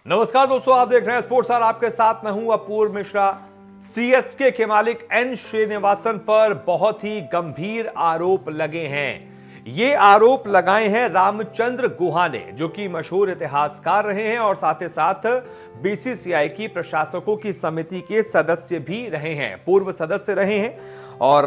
नमस्कार दोस्तों, आप देख रहे हैं स्पोर्ट्स और आपके साथ मैं हूं अपूर्व मिश्रा। सीएसके के मालिक एन श्रीनिवासन पर बहुत ही गंभीर आरोप लगे हैं। ये आरोप लगाए हैं रामचंद्र गुहा ने, जो कि मशहूर इतिहासकार रहे हैं और साथ ही साथ बीसीसीआई की प्रशासकों की समिति के सदस्य भी रहे हैं, पूर्व सदस्य रहे हैं और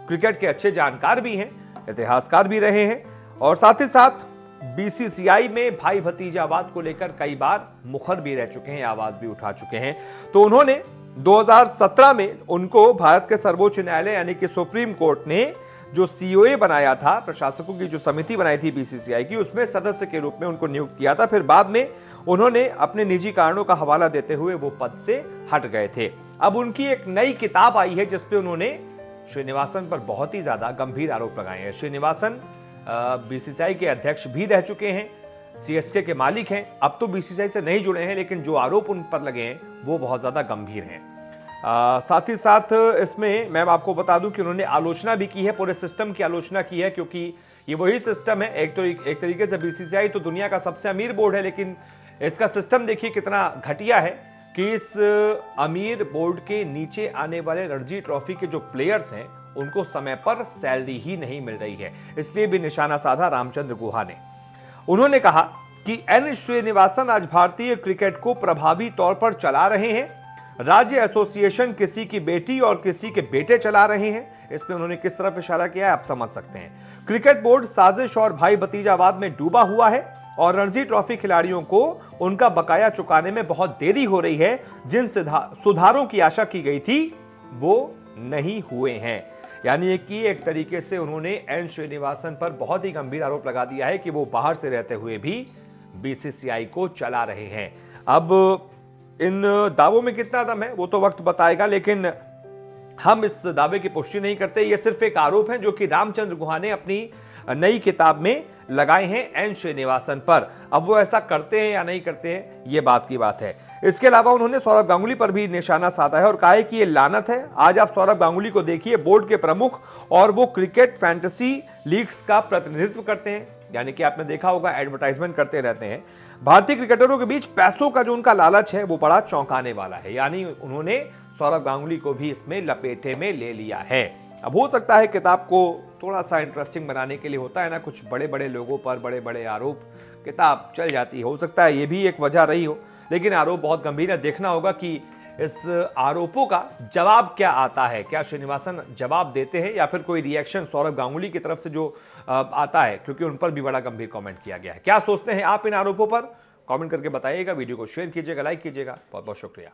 क्रिकेट के अच्छे जानकार भी हैं, इतिहासकार भी रहे हैं और साथ ही साथ बीसीसीआई में भाई भतीजावाद को लेकर कई बार मुखर भी रह चुके हैं, आवाज भी उठा चुके हैं। तो उन्होंने 2017 में उनको भारत के सर्वोच्च न्यायालय यानी कि सुप्रीम कोर्ट ने जो सीओए बनाया था, प्रशासकों की जो समिति बनाई थी बीसीसीआई की, उसमें सदस्य के रूप में उनको नियुक्त किया था। फिर बाद में उन्होंने अपने निजी कारणों का हवाला देते हुए वो पद से हट गए थे। अब उनकी एक नई किताब आई है जिसपे उन्होंने श्रीनिवासन पर बहुत ही ज्यादा गंभीर आरोप लगाए हैं। श्रीनिवासन बीसीसीआई के अध्यक्ष भी रह चुके हैं, सीएसके के मालिक हैं, अब तो बीसीसीआई से नहीं जुड़े हैं, लेकिन जो आरोप उन पर लगे हैं वो बहुत ज्यादा गंभीर हैं। साथ ही साथ इसमें मैं आपको बता दूं कि उन्होंने आलोचना भी की है, पूरे सिस्टम की आलोचना की है, क्योंकि ये वही सिस्टम है। एक तरीके से बीसीसीआई तो दुनिया का सबसे अमीर बोर्ड है, लेकिन इसका सिस्टम देखिए कितना घटिया है कि इस अमीर बोर्ड के नीचे आने वाले रणजी ट्रॉफी के जो प्लेयर्स हैं उनको समय पर सैलरी ही नहीं मिल रही है। इसलिए भी निशाना साधा रामचंद्र गुहा ने। उन्होंने कहा कि एन श्रीनिवासन आज भारतीय क्रिकेट को प्रभावी तौर पर चला रहे हैं। राज्य एसोसिएशन किसी की बेटी और किसी के बेटे चला रहे हैं। इसमें उन्होंने किस तरफ इशारा किया है आप समझ सकते हैं। क्रिकेट बोर्ड साजिश और भाई भतीजावाद में डूबा हुआ है और रणजी ट्रॉफी खिलाड़ियों को उनका बकाया चुकाने में बहुत देरी हो रही है। जिन सुधारों की आशा की गई थी वो नहीं हुए हैं। यानी कि एक तरीके से उन्होंने एन श्रीनिवासन पर बहुत ही गंभीर आरोप लगा दिया है कि वो बाहर से रहते हुए भी बीसीसीआई को चला रहे हैं। अब इन दावों में कितना दम है वो तो वक्त बताएगा, लेकिन हम इस दावे की पुष्टि नहीं करते। ये सिर्फ एक आरोप है जो कि रामचंद्र गुहा ने अपनी नई किताब में लगाए हैं एन श्रीनिवासन पर। अब वो ऐसा करते हैं या नहीं करते हैं ये बात की बात है। इसके अलावा उन्होंने सौरव गांगुली पर भी निशाना साधा है और कहा है कि ये लानत है। आज आप सौरव गांगुली को देखिए, बोर्ड के प्रमुख, और वो क्रिकेट फैंटेसी लीग्स का प्रतिनिधित्व करते हैं, यानी कि आपने देखा होगा एडवर्टाइजमेंट करते रहते हैं। भारतीय क्रिकेटरों के बीच पैसों का जो उनका लालच है वो बड़ा चौंकाने वाला है। यानी उन्होंने सौरव गांगुली को भी इसमें लपेटे में ले लिया है। अब हो सकता है किताब को थोड़ा सा इंटरेस्टिंग बनाने के लिए, होता है ना, कुछ बड़े बड़े लोगों पर बड़े बड़े आरोप, किताब चल जाती है, हो सकता है ये भी एक वजह रही हो, लेकिन आरोप बहुत गंभीर है। देखना होगा कि इस आरोपों का जवाब क्या आता है। क्या श्रीनिवासन जवाब देते हैं या फिर कोई रिएक्शन सौरव गांगुली की तरफ से जो आता है, क्योंकि उन पर भी बड़ा गंभीर कमेंट किया गया है। क्या सोचते हैं आप इन आरोपों पर? कमेंट करके बताइएगा, वीडियो को शेयर कीजिएगा, लाइक कीजिएगा। बहुत बहुत शुक्रिया।